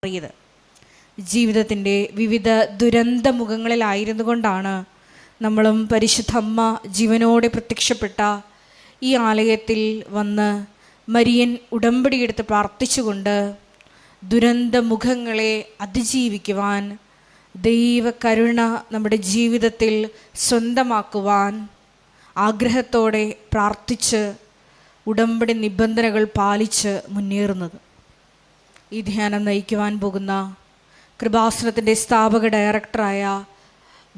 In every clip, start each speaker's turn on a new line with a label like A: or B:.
A: അറിയത്. ജീവിതത്തിൻ്റെ വിവിധ ദുരന്ത മുഖങ്ങളിലായിരുന്നു കൊണ്ടാണ് നമ്മളും പരിശുദ്ധ അമ്മ ജീവനോടെ പ്രത്യക്ഷപ്പെട്ട ഈ ആലയത്തിൽ വന്ന് മരിയൻ ഉടമ്പടിയെടുത്ത് പ്രാർത്ഥിച്ചുകൊണ്ട് ദുരന്ത മുഖങ്ങളെ അതിജീവിക്കുവാൻ, ദൈവകരുണ നമ്മുടെ ജീവിതത്തിൽ സ്വന്തമാക്കുവാൻ ആഗ്രഹത്തോടെ പ്രാർത്ഥിച്ച് ഉടമ്പടി നിബന്ധനകൾ പാലിച്ച് മുന്നേറുന്നത്. ഈ ധ്യാനം നയിക്കുവാൻ പോകുന്ന കൃപാസനത്തിൻ്റെ സ്ഥാപക ഡയറക്ടറായ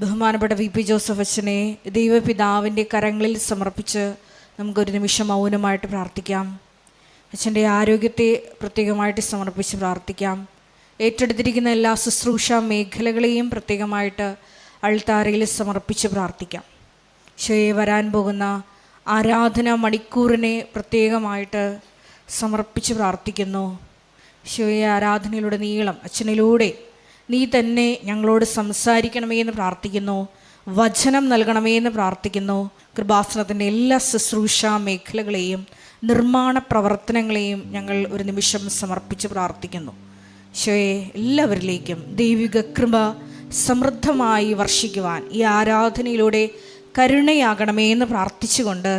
A: ബഹുമാനപ്പെട്ട വി പി ജോസഫ് അച്ഛനെ ദൈവപിതാവിൻ്റെ കരങ്ങളിൽ സമർപ്പിച്ച് നമുക്കൊരു നിമിഷം മൗനമായിട്ട് പ്രാർത്ഥിക്കാം. അച്ഛൻ്റെ ആരോഗ്യത്തെ പ്രത്യേകമായിട്ട് സമർപ്പിച്ച് പ്രാർത്ഥിക്കാം. ഏറ്റെടുത്തിരിക്കുന്ന എല്ലാ ശുശ്രൂഷ മേഖലകളെയും പ്രത്യേകമായിട്ട് അൾത്താരയിൽ സമർപ്പിച്ച് പ്രാർത്ഥിക്കാം. ഈശോയെ വരാൻ പോകുന്ന ആരാധന മണിക്കൂറിനെ പ്രത്യേകമായിട്ട് സമർപ്പിച്ച് പ്രാർത്ഥിക്കുന്നു. ഈശോയെ ആരാധനയിലൂടെ നീളം അച്ഛനിലൂടെ നീ തന്നെ ഞങ്ങളോട് സംസാരിക്കണമേ എന്ന് പ്രാർത്ഥിക്കുന്നു. വചനം നൽകണമേ എന്ന് പ്രാർത്ഥിക്കുന്നു. കൃപാസനത്തിൻ്റെ എല്ലാ ശുശ്രൂഷ മേഖലകളെയും നിർമ്മാണ പ്രവർത്തനങ്ങളെയും ഞങ്ങൾ ഒരു നിമിഷം സമർപ്പിച്ച് പ്രാർത്ഥിക്കുന്നു. ഈശോയെ എല്ലാവരിലേക്കും ദൈവിക കൃപ സമൃദ്ധമായി വർഷിക്കുവാൻ ഈ ആരാധനയിലൂടെ കരുണയാകണമേ എന്ന് പ്രാർത്ഥിച്ചുകൊണ്ട്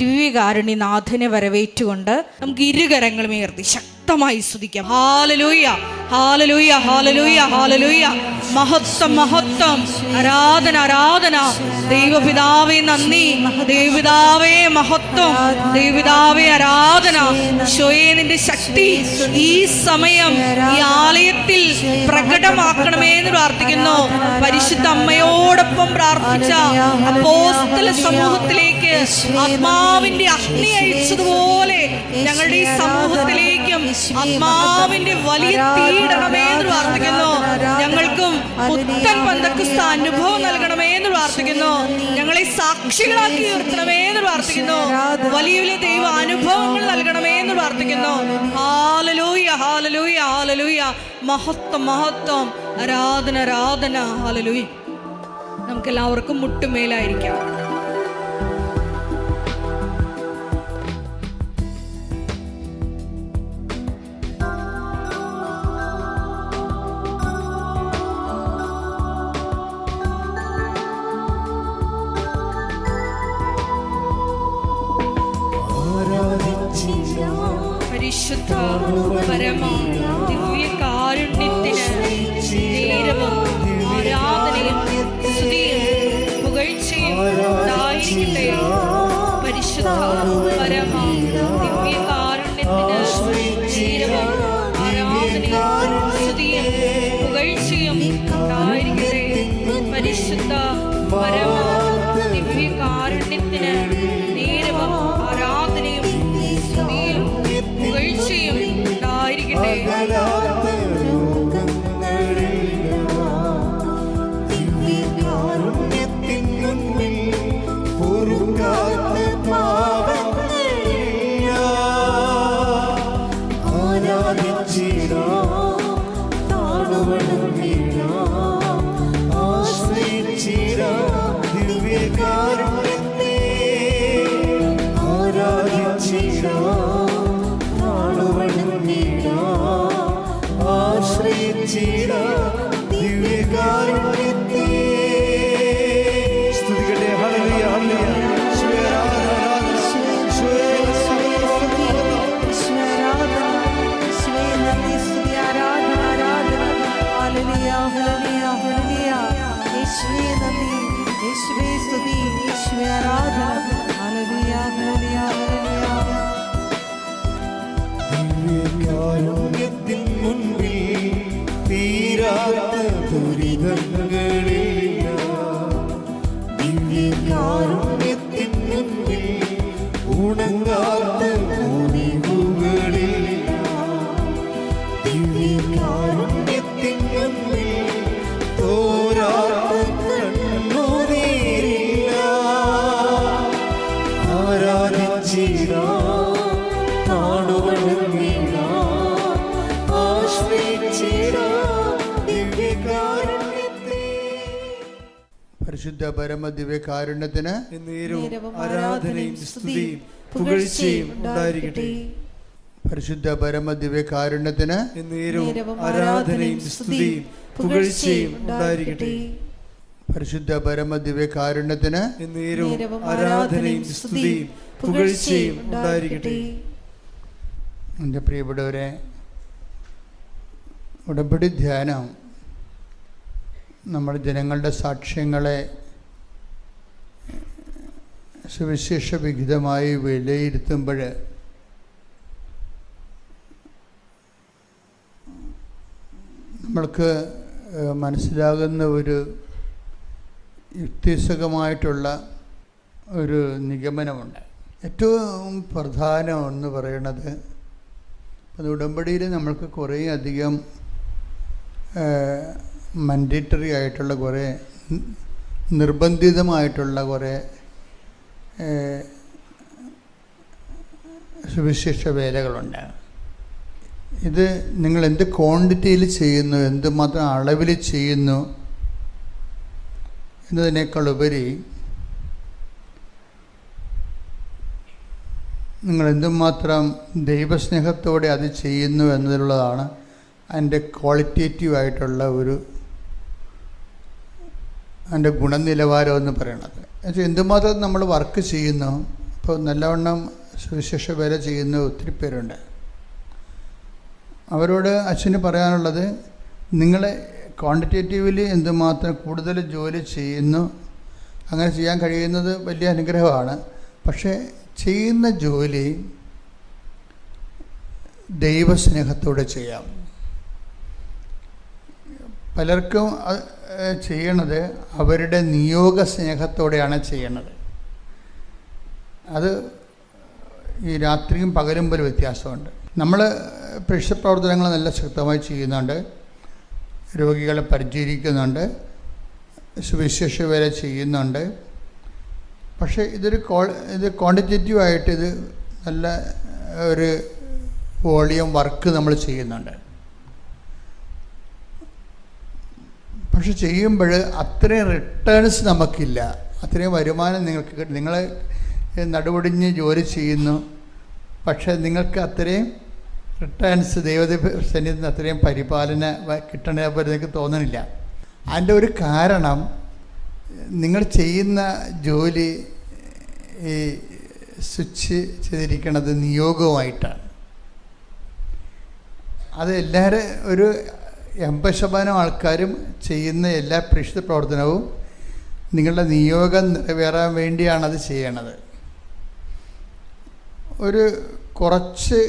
A: ദിവ്യകാരുണ്യനാഥനെ വരവേറ്റുകൊണ്ട് നമുക്ക് ഇരുകരങ്ങളും ഉയർത്തി ശക്തമായി സ്തുതിക്കാം. ഹല്ലേലൂയ, ഹല്ലേലൂയ, ഹല്ലേലൂയ, ഹല്ലേലൂയ. മഹത്വം, മഹത്വം, ആരാധന, ആരാധന. ദൈവപിതാവേ നന്ദി, ദൈവപിതാവേ മഹത്വം, ദൈവപിതാവേ ആരാധന. ഈശോയെ നിന്റെ ശക്തി ഈ സമയം ഈ ആലയത്തിൽ പ്രകടമാക്കണമേ എന്ന് പ്രാർത്ഥിക്കുന്നു. പരിശുദ്ധ അമ്മയോടൊപ്പം പ്രാർത്ഥിച്ച അപ്പോസ്തല സമൂഹത്തിലേക്ക് ആത്മാവിന്റെ അഗ്നി അഴിച്ചതുപോലെ ഞങ്ങളുടെ ഈ സമൂഹത്തിലേക്കും ആത്മാവിന്റെ വലിയ തീയിടണമേ എന്ന് പ്രാർത്ഥിക്കുന്നു. ഞങ്ങൾക്കും പുത്തൻ പന്തക്കുസ്ത അനുഭവം നൽകണമേ എന്ന് പ്രാർത്ഥിക്കുന്നു. ഞങ്ങളെ സാക്ഷികളാക്കി ഉയർത്തണമേ എന്ന് പ്രാർത്ഥിക്കുന്നു. വലിയ വലിയ ദൈവ അനുഭവങ്ങൾ നൽകണമേ എന്ന് പ്രാർത്ഥിക്കുന്നു. ഹല്ലേലൂയ, ഹല്ലേലൂയ, ഹല്ലേലൂയ. മഹത്വം, മഹത്വം, ആരാധന, ആരാധന. ഹല്ലേലൂയ. നമുക്കെല്ലാവർക്കും മുട്ടുമേലായിരിക്കാം. പരിശുദ്ധ പരമ ദിവ്യകാരുണ്യത്തിന് നേരവും ആരാധനയും സ്തുതിയും പുകഴ്ചയും ഉണ്ടായിരിക്കട്ടെ. പരിശുദ്ധ പരമ ദിവ്യകാരുണ്യത്തിന് നേരവും ആരാധനയും സ്തുതിയും പുകഴ്ചയും ഉണ്ടായിരിക്കട്ടെ. പരിശുദ്ധ പരമ ദിവ്യകാരുണ്യത്തിന് നേരവും ആരാധനയും സ്തുതിയും പുകഴ്ചയും ഉണ്ടായിരിക്കട്ടെ.
B: ദിവ്യകാരുണ്യത്തിൻ മുൻപിൽ തീരാത്ത ദുരിതങ്ങളില്ല. ദിവ്യകാരുണ്യത്തിൻ മുൻപിൽ ഉണങ്ങാത്ത മുറിവുകളില്ല. ദിവ്യകാരുണ്യത്തിൻ മുൻപിൽ തോരാത്ത കണ്ണുനീരില്ല. ആരാധിച്ചിടാം, പരിശുദ്ധ പരമ ദിവ്യകാരുണ്യത്തിന് ആരാധനയും സ്തുതിയും പുകഴ്ചയും ഉണ്ടായിരിക്കട്ടെ.
C: പരിശുദ്ധ പരമദിവ്യകാരുണ്യത്തിന്
B: ആരാധനയും സ്തുതിയും പുകഴ്ചയും ഉണ്ടായിരിക്കട്ടെ.
C: പരിശുദ്ധ പരമദിവ്യകാരുണ്യത്തിന്
B: ആരാധനയും സ്തുതിയും പുകഴ്ചയും ഉണ്ടായിരിക്കട്ടെ.
C: എൻ്റെ പ്രിയപ്പെട്ടവരെ, ഉടമ്പടി ധ്യാനം നമ്മുടെ ജനങ്ങളുടെ സാക്ഷ്യങ്ങളെ സുവിശേഷ വിഹിതമായി വിലയിരുത്തുമ്പോൾ നമ്മൾക്ക് മനസ്സിലാകുന്ന ഒരു യുക്തിസഹമായിട്ടുള്ള ഒരു നിഗമനമുണ്ട്. ഏറ്റവും പ്രധാനം എന്ന് പറയുന്നത്, ഉടമ്പടിയിൽ നമ്മൾക്ക് കുറേ അധികം മൻഡേറ്ററി ആയിട്ടുള്ള കുറേ നിർബന്ധിതമായിട്ടുള്ള കുറേ സുവിശേഷ വേലകളുണ്ട്. ഇത് നിങ്ങൾ എന്ത് ക്വാണ്ടിറ്റിയിൽ ചെയ്യുന്നു, എന്തുമാത്രം അളവിൽ ചെയ്യുന്നു എന്നതിനേക്കാളുപരി നിങ്ങൾ എന്തുമാത്രം ദൈവസ്നേഹത്തോടെ അത് ചെയ്യുന്നു എന്നതിലുള്ളതാണ് അതിൻ്റെ ക്വാളിറ്റേറ്റീവായിട്ടുള്ള അതിൻ്റെ ഗുണനിലവാരം എന്ന് പറയണത്. എന്നുവെച്ചാൽ എന്തുമാത്രം നമ്മൾ വർക്ക് ചെയ്യുന്നു. ഇപ്പോൾ നല്ലവണ്ണം സുവിശേഷ വേല ചെയ്യുന്ന ഒത്തിരി പേരുണ്ട്. അവരോട് അച്ഛന് പറയാനുള്ളത്, നിങ്ങൾ ക്വാണ്ടിറ്റേറ്റീവ്ലി എന്തുമാത്രം കൂടുതൽ ജോലി ചെയ്യുന്നു, അങ്ങനെ ചെയ്യാൻ കഴിയുന്നത് വലിയ അനുഗ്രഹമാണ്. പക്ഷേ ചെയ്യുന്ന ജോലി ദൈവസ്നേഹത്തോടെ ചെയ്യാം. പലർക്കും ചെയ്യണത് അവരുടെ നിയോഗ സ്നേഹത്തോടെയാണ് ചെയ്യണത്. അത് ഈ രാത്രിയും പകലും പോലെ വ്യത്യാസമുണ്ട്. നമ്മൾ പ്രേക്ഷിത നല്ല ശക്തമായി ചെയ്യുന്നുണ്ട്, രോഗികളെ പരിചരിക്കുന്നുണ്ട്, സുവിശേഷ വേല ചെയ്യുന്നുണ്ട്. പക്ഷേ ഇത് ക്വാണ്ടിറ്റേറ്റീവായിട്ട് ഇത് നല്ല ഒരു വോളിയം വർക്ക് നമ്മൾ ചെയ്യുന്നുണ്ട്. പക്ഷെ ചെയ്യുമ്പോൾ അത്രയും റിട്ടേൺസ് നമുക്കില്ല, അത്രയും വരുമാനം നിങ്ങൾക്ക് നിങ്ങൾ നടുവൊടിഞ്ഞ് ജോലി ചെയ്യുന്നു. പക്ഷേ നിങ്ങൾക്ക് അത്രയും റിട്ടേൺസ് ദൈവസന്നിധിയിൽ നിന്ന് അത്രയും പരിപാലന കിട്ടണ പോലെ നിങ്ങൾക്ക് തോന്നണില്ല. അതിൻ്റെ ഒരു കാരണം, നിങ്ങൾ ചെയ്യുന്ന ജോലി ഈ സ്വിച്ച് ചെയ്തിരിക്കുന്നത് നിയോഗവുമായിട്ടാണ്. അത് എല്ലാവരും ഒരു 80% ആൾക്കാരും ചെയ്യുന്ന എല്ലാ പ്രേക്ഷിത പ്രവർത്തനവും നിങ്ങളുടെ നിയോഗം നിറവേറാൻ വേണ്ടിയാണത് ചെയ്യണത്. ഒരു കുറച്ച്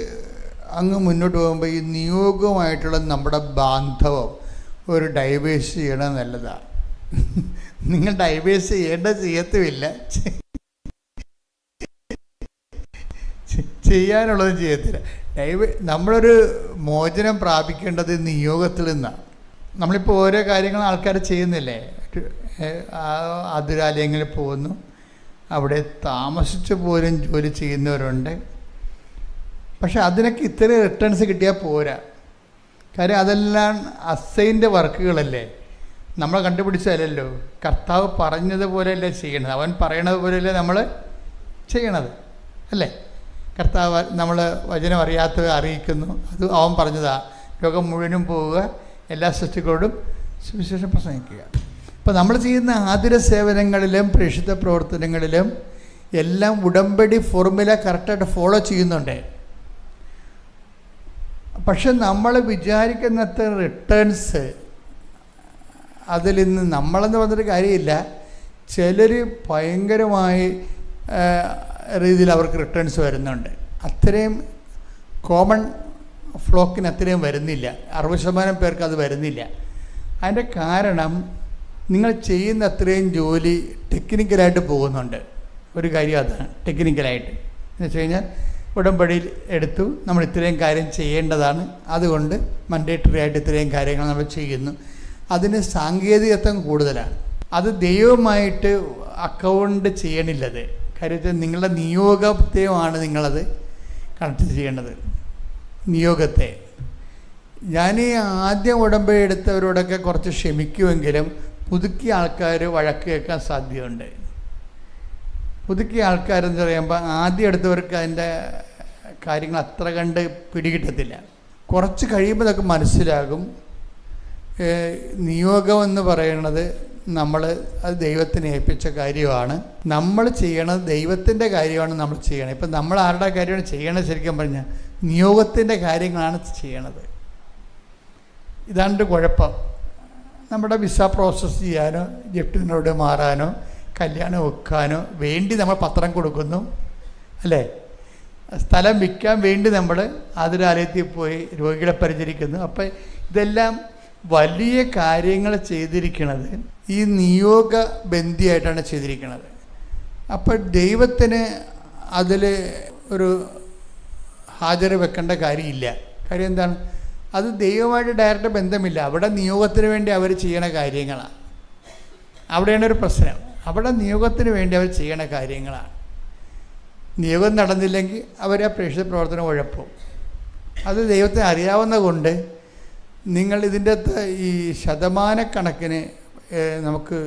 C: അങ്ങ് മുന്നോട്ട് പോകുമ്പോൾ ഈ നിയോഗവുമായിട്ടുള്ള നമ്മുടെ ബാന്ധവം ഒരു ഡൈവേഴ്സ് ചെയ്യണത് നല്ലതാണ്. നിങ്ങൾ ഡൈവേഴ്സ് ചെയ്യത്തുമില്ല, ചെയ്യാനുള്ളത് ചെയ്യത്തില്ല. നമ്മളൊരു മോചനം പ്രാപിക്കേണ്ടത് നിയോഗത്തിൽ നിന്നാണ്. നമ്മളിപ്പോൾ ഓരോ കാര്യങ്ങളും ആൾക്കാർ ചെയ്യുന്നില്ലേ, ആതുരാലയങ്ങളിൽ പോകുന്നു, അവിടെ താമസിച്ച് പോലും ജോലി ചെയ്യുന്നവരുണ്ട്. പക്ഷെ അതിനൊക്കെ ഇത്രയും റിട്ടേൺസ് കിട്ടിയാൽ പോരാ. കാര്യം അതെല്ലാം അസൈൻ്റെ വർക്കുകളല്ലേ, നമ്മൾ കണ്ടുപിടിച്ചതല്ലോ. കർത്താവ് പറഞ്ഞതുപോലെയല്ലേ ചെയ്യണത്, അവൻ പറയണത് പോലെയല്ലേ നമ്മൾ ചെയ്യണത് അല്ലേ. കർത്താവ് നമ്മൾ വചനം അറിയാത്തവ അറിയിക്കുന്നു, അത് അവൻ പറഞ്ഞതാണ്. ലോകം മുഴുവനും പോവുക, എല്ലാ സൃഷ്ടികളോടും സുവിശേഷം പ്രസംഗിക്കുക. അപ്പോൾ നമ്മൾ ചെയ്യുന്ന ആതുര സേവനങ്ങളിലും പ്രേക്ഷിത പ്രവർത്തനങ്ങളിലും എല്ലാം ഉടമ്പടി ഫോർമുല കറക്റ്റായിട്ട് ഫോളോ ചെയ്യുന്നുണ്ട്. പക്ഷെ നമ്മൾ വിചാരിക്കുന്നത്ര റിട്ടേൺസ് അതിൽ നിന്ന് നമ്മളെന്ന് പറഞ്ഞൊരു കാര്യമില്ല. ചിലർ ഭയങ്കരമായി രീതിയിൽ അവർക്ക് റിട്ടേൺസ് വരുന്നുണ്ട്. അത്രയും കോമൺ ഫ്ലോക്കിന് അത്രയും വരുന്നില്ല. 60% പേർക്ക് അത് വരുന്നില്ല. അതിൻ്റെ കാരണം നിങ്ങൾ ചെയ്യുന്ന അത്രയും ജോലി ടെക്നിക്കലായിട്ട് പോകുന്നുണ്ട്. ഒരു കാര്യം അതാണ് ടെക്നിക്കലായിട്ട്. എന്ന് വെച്ച് കഴിഞ്ഞാൽ ഉടമ്പടിയിൽ എടുത്തു, നമ്മൾ ഇത്രയും കാര്യം ചെയ്യേണ്ടതാണ്, അതുകൊണ്ട് മൻഡേറ്ററി ആയിട്ട് ഇത്രയും കാര്യങ്ങൾ നമ്മൾ ചെയ്യുന്നു. അതിന് സാങ്കേതികത്വം കൂടുതലാണ്. അത് ദൈവമായിട്ട് അക്കൗണ്ട് ചെയ്യണില്ലത്. കാര്യത്തിൽ നിങ്ങളുടെ നിയോഗത്തെയാണ് നിങ്ങളത് കണക്ട് ചെയ്യേണ്ടത്. നിയോഗത്തെ ഞാൻ ഈ ആദ്യം ഉടമ്പടി എടുത്തവരോടൊക്കെ കുറച്ച് ക്ഷമിക്കുമെങ്കിലും പുതുക്കിയ ആൾക്കാർ വഴക്ക് കേൾക്കാൻ സാധ്യതയുണ്ട്. പുതുക്കിയ ആൾക്കാരെന്ന് പറയുമ്പോൾ ആദ്യം എടുത്തവർക്ക് അതിൻ്റെ കാര്യങ്ങൾ അത്ര കണ്ട് പിടികിട്ടത്തില്ല. കുറച്ച് കഴിയുമ്പോൾ നമുക്ക് മനസ്സിലാകും നിയോഗം എന്ന് പറയുന്നത് അത് ദൈവത്തിന് ഏൽപ്പിച്ച കാര്യമാണ്. നമ്മൾ ചെയ്യണത് ദൈവത്തിൻ്റെ കാര്യമാണ് നമ്മൾ ചെയ്യണത്. ഇപ്പം നമ്മൾ ആരുടെ കാര്യമാണ് ചെയ്യണത്? ശരിക്കും പറഞ്ഞാൽ നിയോഗത്തിൻ്റെ കാര്യങ്ങളാണ് ചെയ്യണത്. ഇതാണ് കുഴപ്പം. നമ്മുടെ വിസ പ്രോസസ്സ് ചെയ്യാനോ ജപ്റ്റിനോട് മാറാനോ കല്യാണം വെക്കാനോ വേണ്ടി നമ്മൾ പത്രം കൊടുക്കുന്നു, അല്ലേ? സ്ഥലം വിൽക്കാൻ വേണ്ടി നമ്മൾ ആതുരാലയത്തിൽ പോയി രോഗികളെ പരിചരിക്കുന്നു. അപ്പം ഇതെല്ലാം വലിയ കാര്യങ്ങൾ ചെയ്തിരിക്കുന്നത് ഈ നിയോഗ ബന്ധിയായിട്ടാണ് ചെയ്തിരിക്കുന്നത്. അപ്പോൾ ദൈവത്തിന് അതിൽ ഒരു ഹാജർ വെക്കേണ്ട കാര്യമില്ല. കാര്യം എന്താണ്? അത് ദൈവമായിട്ട് ഡയറക്റ്റ് ബന്ധമില്ല. അവിടെ നിയോഗത്തിന് വേണ്ടി അവർ ചെയ്യണ കാര്യങ്ങളാണ്. അവിടെയാണ് ഒരു പ്രശ്നം. അവിടെ നിയോഗത്തിന് വേണ്ടി അവർ ചെയ്യണ കാര്യങ്ങളാണ്. നിയോഗം നടന്നില്ലെങ്കിൽ അവർ ആ പ്രേക്ഷിത പ്രവർത്തനം ഉഴപ്പും. അത് ദൈവത്തിന് അറിയാവുന്ന കൊണ്ട് നിങ്ങൾ ഇതിൻ്റെ അകത്ത് ഈ ശതമാനക്കണക്കിന് നമുക്ക്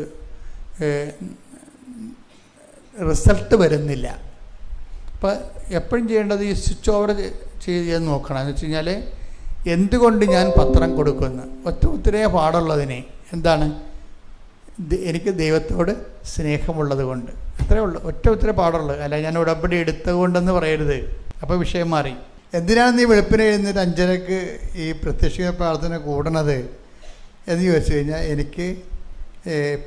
C: റിസൾട്ട് വരുന്നില്ല. അപ്പോൾ എപ്പോഴും ചെയ്യേണ്ടത് ഈ സ്വിച്ച് ഓവർ ചെയ്യാൻ നോക്കണം. എന്ന് വെച്ച് കഴിഞ്ഞാൽ എന്തുകൊണ്ട് ഞാൻ പത്രം കൊടുക്കുന്നു? ഒത്തിരി പാടുള്ളതിനെ എന്താണ്? എനിക്ക് ദൈവത്തോട് സ്നേഹമുള്ളത് കൊണ്ട്. അത്രേ ഉള്ളൂ. ഒത്തിരി പാടുള്ളത്. അല്ല ഞാൻ ഉടമ്പടി എടുത്തുകൊണ്ടെന്ന് പറയരുത്. അപ്പോൾ വിഷയം മാറി. എന്തിനാണ് നീ വെളുപ്പിന് എഴുന്നേറ്റ് 5:30 ഈ പ്രത്യക്ഷ പ്രാർത്ഥന കൂടണത് എന്ന് ചോദിച്ചു കഴിഞ്ഞാൽ എനിക്ക്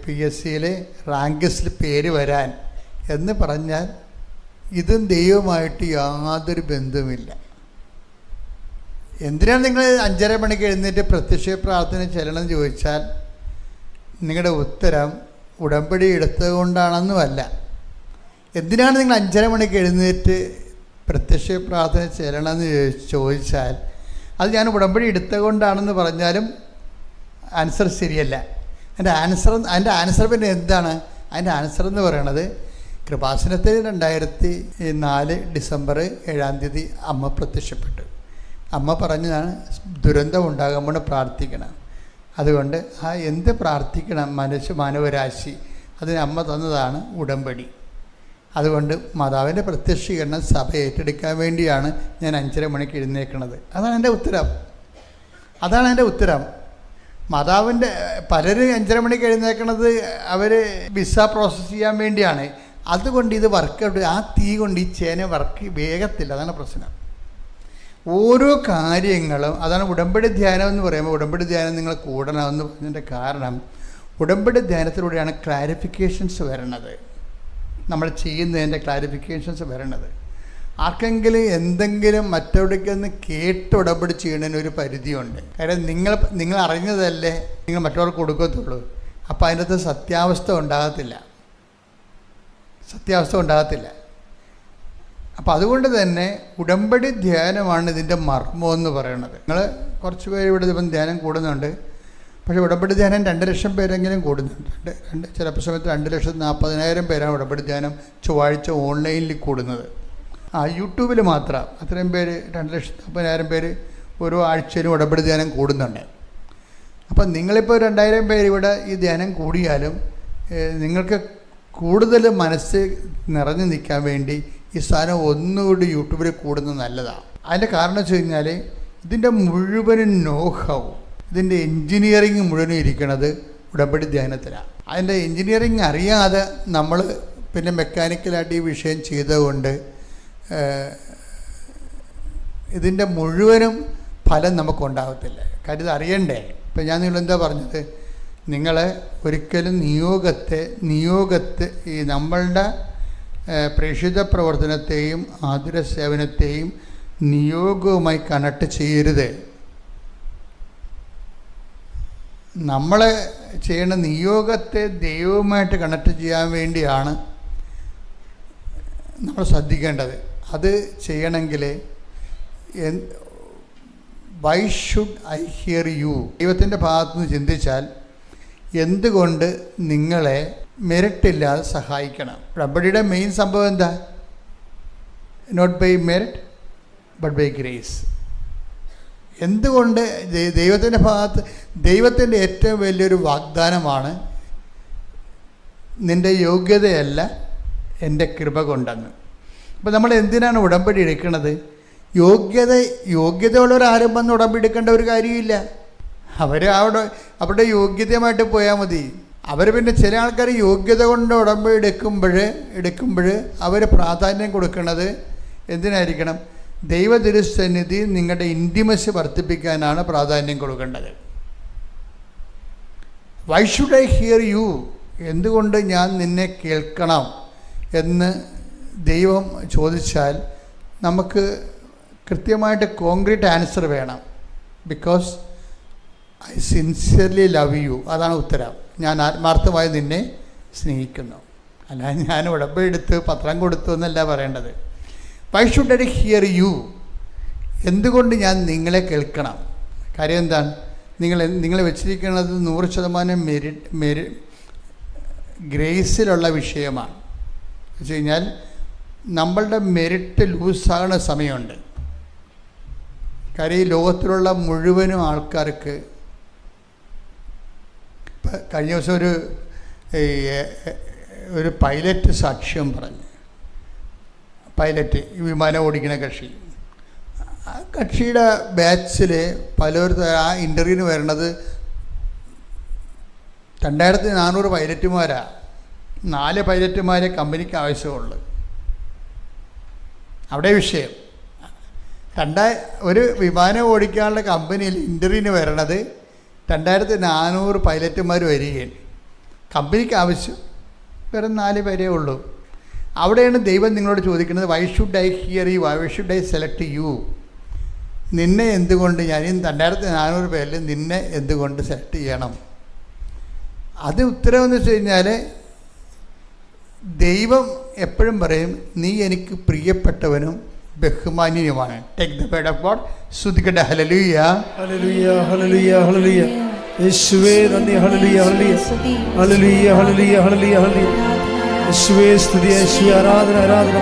C: PSCയിൽ റാങ്ക് ലിസ്റ്റിൽ പേര് വരാൻ എന്ന് പറഞ്ഞാൽ ഇതും ദൈവമായിട്ട് യാതൊരു ബന്ധവുമില്ല. എന്തിനാണ് നിങ്ങൾ 5:30 മണിക്ക് എഴുന്നേറ്റ് പ്രത്യക്ഷ പ്രാർത്ഥന ചെല്ലണമെന്ന് ചോദിച്ചാൽ നിങ്ങളുടെ ഉത്തരം ഉടമ്പടി എടുത്തുകൊണ്ടാണെന്നുമല്ല. എന്തിനാണ് നിങ്ങൾ 5:30 മണിക്ക് എഴുന്നേറ്റ് പ്രത്യക്ഷ പ്രാർത്ഥന ചെല്ലണമെന്ന് ചോദിച്ചാൽ അത് ഞാൻ ഉടമ്പടി എടുത്തുകൊണ്ടാണെന്ന് പറഞ്ഞാലും ആൻസർ ശരിയല്ല. അതിൻ്റെ ആൻസർ പിന്നെ എന്താണ്? അതിൻ്റെ ആൻസർ എന്ന് പറയണത് കൃപാസനത്തിൽ 2004 ഡിസംബർ 7 അമ്മ പ്രത്യക്ഷപ്പെട്ടു. അമ്മ പറഞ്ഞതാണ് ദുരന്തം ഉണ്ടാകുമ്പോൾ പ്രാർത്ഥിക്കണം. അതുകൊണ്ട് എന്ത് പ്രാർത്ഥിക്കണം? മാനവരാശി. അതിന് അമ്മ തന്നതാണ് ഉടമ്പടി. അതുകൊണ്ട് മാതാവിൻ്റെ പ്രത്യക്ഷീകരണം സഭ ഏറ്റെടുക്കാൻ വേണ്ടിയാണ് ഞാൻ 5:30 മണിക്ക് എഴുന്നേൽക്കുന്നത്. അതാണ് എൻ്റെ ഉത്തരം. മാതാവിൻ്റെ പലരും 5:30 മണിക്ക് എഴുന്നേൽക്കുന്നത് അവർ വിസ പ്രോസസ്സ് ചെയ്യാൻ വേണ്ടിയാണ്. അതുകൊണ്ട് ഇത് വർക്കൗട്ട്, ആ തീ കൊണ്ട് ഈ ചേന വർക്ക് വേഗത്തില്ല. അതാണ് പ്രശ്നം. ഓരോ കാര്യങ്ങളും അതാണ് ഉടമ്പടി ധ്യാനം എന്ന് പറയുമ്പോൾ. ഉടമ്പടി ധ്യാനം നിങ്ങൾ കൂടണമെന്ന് പറഞ്ഞതിൻ്റെ കാരണം ഉടമ്പടി ധ്യാനത്തിലൂടെയാണ് ക്ലാരിഫിക്കേഷൻസ് വരണത്. നമ്മൾ ചെയ്യുന്നതിൻ്റെ ക്ലാരിഫിക്കേഷൻസ് വരണത്. ആർക്കെങ്കിലും എന്തെങ്കിലും മറ്റെവിടേക്കൊന്ന് കേട്ട് ഉടമ്പടി ചെയ്യുന്നതിനൊരു പരിധിയുണ്ട്. കാര്യം നിങ്ങൾ അറിഞ്ഞതല്ലേ നിങ്ങൾ മറ്റവർക്ക് കൊടുക്കത്തുള്ളൂ. അപ്പോൾ അതിനകത്ത് സത്യാവസ്ഥ ഉണ്ടാകത്തില്ല. അപ്പോൾ അതുകൊണ്ട് തന്നെ ഉടമ്പടി ധ്യാനമാണ് ഇതിൻ്റെ മർമ്മം എന്ന് പറയുന്നത്. നിങ്ങൾ കുറച്ച് പേര് ഇവിടെ ഇപ്പം ധ്യാനം കൂടുന്നുണ്ട്. പക്ഷേ ഉടമ്പടി ധ്യാനം 2 ലക്ഷം പേരെങ്കിലും കൂടുന്നുണ്ട്. ചിലപ്പോൾ സമയത്ത് 2,40,000 പേരാണ് ഉടമ്പടി ധ്യാനം ചൊവ്വാഴ്ച ഓൺലൈനിൽ കൂടുന്നത്. യൂട്യൂബിൽ മാത്രം അത്രയും പേര് 2,40,000 പേര് ഓരോ ആഴ്ചയിലും ഉടമ്പടി ധ്യാനം കൂടുന്നുണ്ട്. അപ്പം നിങ്ങളിപ്പോൾ 2,000 പേര് ഇവിടെ ഈ ധ്യാനം കൂടിയാലും നിങ്ങൾക്ക് കൂടുതൽ മനസ്സ് നിറഞ്ഞു നിൽക്കാൻ വേണ്ടി ഈ സാധനം ഒന്നുകൂടി യൂട്യൂബിൽ കൂടുന്നത് നല്ലതാണ്. അതിൻ്റെ കാരണം വെച്ച് കഴിഞ്ഞാൽ ഇതിൻ്റെ മുഴുവനും നോഹൗ, ഇതിൻ്റെ എൻജിനീയറിങ് മുഴുവനും ഇരിക്കുന്നത് ഉടമ്പടി ധ്യാനത്തിലാണ്. അതിൻ്റെ എൻജിനീയറിങ് അറിയാതെ നമ്മൾ പിന്നെ മെക്കാനിക്കലായിട്ട് ഈ വിഷയം ചെയ്തുകൊണ്ട് ഇതിൻ്റെ മുഴുവനും ഫലം നമുക്കുണ്ടാകത്തില്ല. കാര്യം ഇത് അറിയണ്ടേ. ഇപ്പം ഞാൻ നിങ്ങളെന്താ പറഞ്ഞത്? നിങ്ങൾ ഒരിക്കലും നിയോഗത്തെ ഈ നമ്മളുടെ പ്രേക്ഷിത പ്രവർത്തനത്തെയും ആതുര സേവനത്തെയും നിയോഗവുമായി കണക്ട് ചെയ്യരുത്. നമ്മൾ ചെയ്യേണ്ട നിയോഗത്തെ ദൈവവുമായിട്ട് കണക്ട് ചെയ്യാൻ വേണ്ടിയാണ് നമ്മൾ ശ്രദ്ധിക്കേണ്ടത്. അത് ചെയ്യണമെങ്കിൽ why should I hear you? ദൈവത്തിൻ്റെ ഭാഗത്തുനിന്ന് ചിന്തിച്ചാൽ എന്തുകൊണ്ട് നിങ്ങളെ മെറിറ്റില്ലാതെ സഹായിക്കണം? ഉടമ്പടിയുടെ മെയിൻ സംഭവം എന്താ? Not by merit but by grace. എന്തുകൊണ്ട് ദൈവത്തിൻ്റെ ഭാഗത്ത് ദൈവത്തിൻ്റെ ഏറ്റവും വലിയൊരു വാഗ്ദാനമാണ് നിൻ്റെ യോഗ്യതയല്ല എൻ്റെ കൃപ കൊണ്ടെന്ന്. അപ്പോൾ നമ്മൾ എന്തിനാണ് ഉടമ്പടി എടുക്കുന്നത്? യോഗ്യതയുള്ളവരാരും വന്ന് ഉടമ്പെടുക്കേണ്ട ഒരു കാര്യമില്ല. അവരുടെ യോഗ്യതയുമായിട്ട് പോയാൽ മതി. അവർ പിന്നെ ചില ആൾക്കാർ യോഗ്യത കൊണ്ട് എടുക്കുമ്പോൾ അവർ പ്രാധാന്യം കൊടുക്കുന്നത് എന്തിനായിരിക്കണം? ദൈവ തിരുസന്നിധി നിങ്ങളുടെ ഇൻറ്റിമസി വർദ്ധിപ്പിക്കാനാണ് പ്രാധാന്യം കൊടുക്കേണ്ടത്. Why should I hear you? എന്തുകൊണ്ട് ഞാൻ നിന്നെ കേൾക്കണം എന്ന് ദൈവം ചോദിച്ചാൽ നമുക്ക് കൃത്യമായിട്ട് കോൺക്രീറ്റ് ആൻസർ വേണം. Because I sincerely love you. അതാണ് ഉത്തരം. ഞാൻ ആത്മാർത്ഥമായി നിന്നെ സ്നേഹിക്കുന്നു. അല്ല ഞാൻ ഉടമ്പെടുത്ത് പത്രം കൊടുത്തു എന്നല്ല പറയേണ്ടത്. Why should I hear you? എന്തുകൊണ്ട് ഞാൻ നിങ്ങളെ കേൾക്കണം? കാര്യം എന്താണ്? നിങ്ങൾ വെച്ചിരിക്കുന്നത് 100% ഗ്രേസിലുള്ള വിഷയമാണ്. വെച്ച് കഴിഞ്ഞാൽ നമ്മളുടെ മെരിറ്റ് ലൂസാകുന്ന സമയമുണ്ട്. കാര്യം ഈ ലോകത്തിലുള്ള മുഴുവനും ആൾക്കാർക്ക് ഇപ്പം കഴിഞ്ഞ ദിവസം ഒരു പൈലറ്റ് സാക്ഷ്യം പറഞ്ഞു. പൈലറ്റ് വിമാനം ഓടിക്കുന്ന കക്ഷി, ആ കക്ഷിയുടെ ബാച്ചിൽ പലരും ആ ഇൻ്റർവ്യൂവിന് വരണത് 2400 പൈലറ്റുമാരാണ്. 4 പൈലറ്റുമാരെ കമ്പനിക്ക് ആവശ്യമുള്ളൂ. അവിടെ വിഷയം ഒരു വിമാനം ഓടിക്കാനുള്ള കമ്പനിയിൽ ഇൻ്റർവ്യൂവിന് വരണത് 2400 പൈലറ്റുമാർ വരികയാണ്. കമ്പനിക്ക് ആവശ്യം വെറും 4 പേരേ ഉള്ളൂ. അവിടെയാണ് ദൈവം നിങ്ങളോട് ചോദിക്കുന്നത്, why should I hear you? Why should I select you? നിന്നെ എന്തുകൊണ്ട് ഞാൻ ഈ 2400 പേരിൽ നിന്നെ എന്തുകൊണ്ട് സെലക്ട് ചെയ്യണം? അത് ഉത്തരവെന്ന് വെച്ച് കഴിഞ്ഞാൽ ദൈവം എപ്പോഴും പറയും, നീ എനിക്ക് പ്രിയപ്പെട്ടവനും ബഹുമാന്യനുമാണ്. Take the word of God. സ്തുതിക്കട്ടെ. ഹല്ലേലൂയ,
B: ഹല്ലേലൂയ, ഹല്ലേലൂയ, ഹല്ലേലൂയ. യേശുവേ നന്ദി. ഹല്ലേലൂയ, ഹല്ലേലൂയ, ഹല്ലേലൂയ, ഹല്ലേലൂയ, ഹല്ലേലൂയ, ഹല്ലേലൂയ. യേശുവേ സ്തുതി, യേശുവേ ആരാധന, ആരാധന.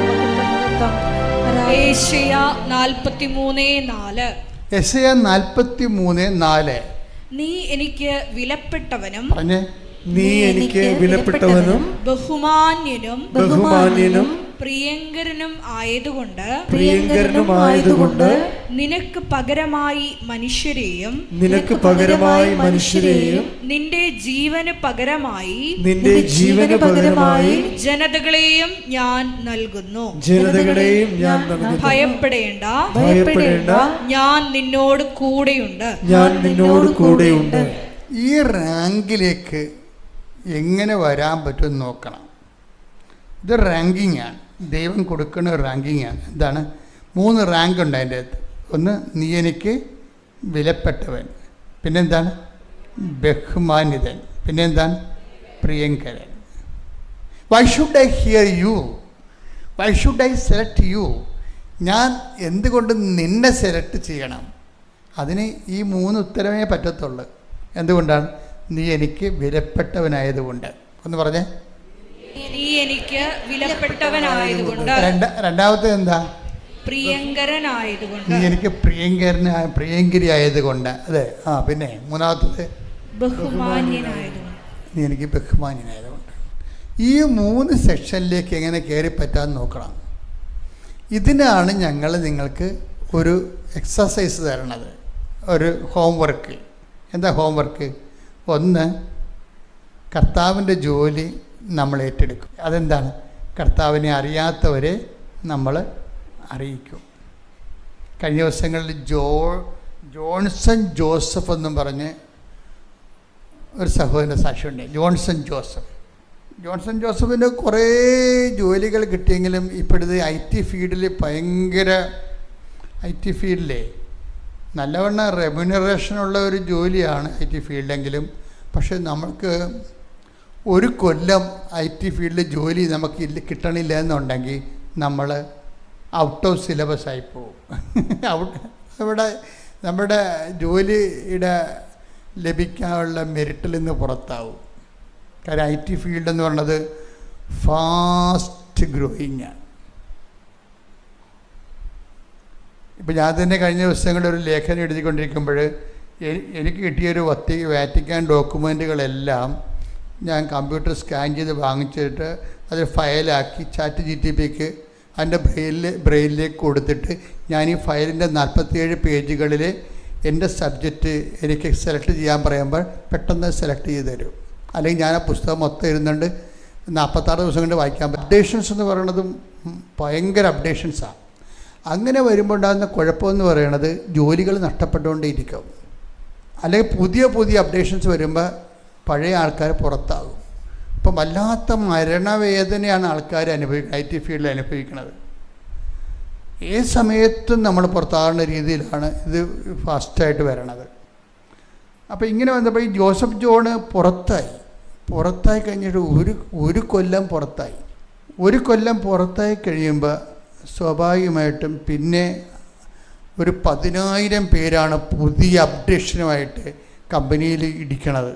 A: യെശയ്യാ 43:4.
C: യെശയ്യാ 43:4.
A: നീ എനിക്ക് വിലപ്പെട്ടവനും
C: പറഞ്ഞേ.
B: നീ എനിക്ക് വിലപ്പെട്ടവനും
A: ബഹുമാന്യനും പ്രിയങ്കരനും ആയതുകൊണ്ട് നിനക്ക് പകരമായി മനുഷ്യരെയും നിന്റെ ജീവന് പകരമായി ജനതകളെയും ഞാൻ നൽകുന്നു. ഭയപ്പെടേണ്ട, ഞാൻ നിന്നോട് കൂടെയുണ്ട്.
C: ഈ റാങ്കിലേക്ക് എങ്ങനെ വരാൻ പറ്റുമെന്ന് നോക്കണം. ഇത് റാങ്കിങ് ആണ്, ദൈവം കൊടുക്കുന്ന ഒരു റാങ്കിങ് ആണ്. എന്താണ്? 3 റാങ്ക് ഉണ്ട് അതിൻ്റെ അകത്ത്. ഒന്ന്, നീ എനിക്ക് വിലപ്പെട്ടവൻ. പിന്നെന്താണ്? ബഹുമാന്യതൻ. പിന്നെന്താണ്? പ്രിയങ്കരൻ. Why should I hear you? Why should I select you? ഞാൻ എന്തുകൊണ്ട് നിന്നെ സെലക്ട് ചെയ്യണം? അതിന് ഈ 3 ഉത്തരമേ പറ്റത്തുള്ളൂ. എന്തുകൊണ്ടാണ്? നീ എനിക്ക് വിലപ്പെട്ടവനായതുകൊണ്ട്. ഒന്ന് പറഞ്ഞേ.
A: നീ എനിക്ക് വിലപ്പെട്ടവനായതുകൊണ്ട്.
C: രണ്ടാമത്തെ എന്താ?
A: പ്രിയങ്കരനായതുകൊണ്ട്.
C: നീ എനിക്ക് പ്രിയങ്കരി ആയതുകൊണ്ട്. അതെ. പിന്നെ മൂന്നാമത്തത്
A: ബഹുമാന്യനായതുകൊണ്ട്.
C: നീ എനിക്ക് ബഹുമാന്യനായതുകൊണ്ട്. ഈ 3 സെക്ഷനിലേക്ക് എങ്ങനെ കയറി പറ്റാമെന്ന് നോക്കണം. ഇതിനാണ് ഞങ്ങൾ നിങ്ങൾക്ക് ഒരു എക്സസൈസ് തരണത്, ഒരു ഹോംവർക്ക്. എന്താ ഹോംവർക്ക്? ഒന്ന്, കർത്താവിൻ്റെ ജോലി നമ്മൾ ഏറ്റെടുക്കും. അതെന്താണ്? കർത്താവിനെ അറിയാത്തവരെ നമ്മൾ അറിയിക്കും. കഴിഞ്ഞ ദിവസങ്ങളിൽ ജോൺസൺ ജോസഫ് എന്നും പറഞ്ഞ് ഒരു സഹോദരൻ്റെ സാക്ഷിയുണ്ട്. ജോൺസൺ ജോസഫിന് കുറേ ജോലികൾ കിട്ടിയെങ്കിലും ഇപ്പോഴത്തെ IT ഫീൽഡിലെ നല്ലവണ്ണം റെമ്യൂണറേഷനുള്ള ഒരു ജോലിയാണ് IT ഫീൽഡെങ്കിലും. പക്ഷെ നമുക്ക് 1 കൊല്ലം IT ഫീൽഡിൽ ജോലി നമുക്ക് കിട്ടണില്ല എന്നുണ്ടെങ്കിൽ നമ്മൾ ഔട്ട് ഓഫ് സിലബസ് ആയിപ്പോവും. അവിടെ നമ്മുടെ ജോലിയുടെ ലഭിക്കാനുള്ള മെറിറ്റിൽ നിന്ന് പുറത്താവും. കാര്യം IT ഫീൽഡ് എന്ന് പറയുന്നത് ഫാസ്റ്റ് ഗ്രോയിങ് ആണ്. ഇപ്പം ഞാൻ തന്നെ കഴിഞ്ഞ ദിവസങ്ങളിൽ ഒരു ലേഖനം എഴുതിക്കൊണ്ടിരിക്കുമ്പോൾ എനിക്ക് കിട്ടിയൊരു വാറ്റിക്കാൻ ഡോക്യുമെൻറ്റുകളെല്ലാം ഞാൻ കമ്പ്യൂട്ടർ സ്കാൻ ചെയ്ത് വാങ്ങിച്ചിട്ട് അത് ഫയലാക്കി ChatGPTക്ക് അതിൻ്റെ ബ്രെയിലിലേക്ക് കൊടുത്തിട്ട് ഞാൻ ഈ ഫയലിൻ്റെ 47 പേജുകളിൽ എൻ്റെ സബ്ജക്റ്റ് എനിക്ക് സെലക്ട് ചെയ്യാൻ പറയുമ്പോൾ പെട്ടെന്ന് സെലക്ട് ചെയ്ത് തരും. അല്ലെങ്കിൽ ഞാൻ ആ പുസ്തകം മൊത്തം ഇരുന്നുകൊണ്ട് 46 ദിവസം കൊണ്ട് വായിക്കാൻ പറ്റും. അപ്ഡേഷൻസ് എന്ന് പറയുന്നതും ഭയങ്കര അപ്ഡേഷൻസാണ്. അങ്ങനെ വരുമ്പോൾ ഉണ്ടാകുന്ന കുഴപ്പമെന്ന് പറയുന്നത് ജോലികൾ നഷ്ടപ്പെട്ടുകൊണ്ടേയിരിക്കും. അല്ലെങ്കിൽ പുതിയ അപ്ഡേഷൻസ് വരുമ്പോൾ പഴയ ആൾക്കാർ പുറത്താകും. ഇപ്പം വല്ലാത്ത മരണവേദനയാണ് ആൾക്കാർ IT ഫീൽഡിൽ അനുഭവിക്കുന്നത്. ഏത് സമയത്തും നമ്മൾ പുറത്താകുന്ന രീതിയിലാണ് ഇത് ഫാസ്റ്റായിട്ട് വരണത്. അപ്പോൾ ഇങ്ങനെ വന്നപ്പോൾ ഈ ജോസഫ് ജോൺ പുറത്തായി കഴിഞ്ഞിട്ട് ഒരു കൊല്ലം പുറത്തായി. ഒരു കൊല്ലം പുറത്തായി കഴിയുമ്പോൾ സ്വാഭാവികമായിട്ടും പിന്നെ ഒരു 10,000 പേരാണ് പുതിയ അപ്ഡേഷനുമായിട്ട് കമ്പനിയിൽ ഇടിക്കണത്.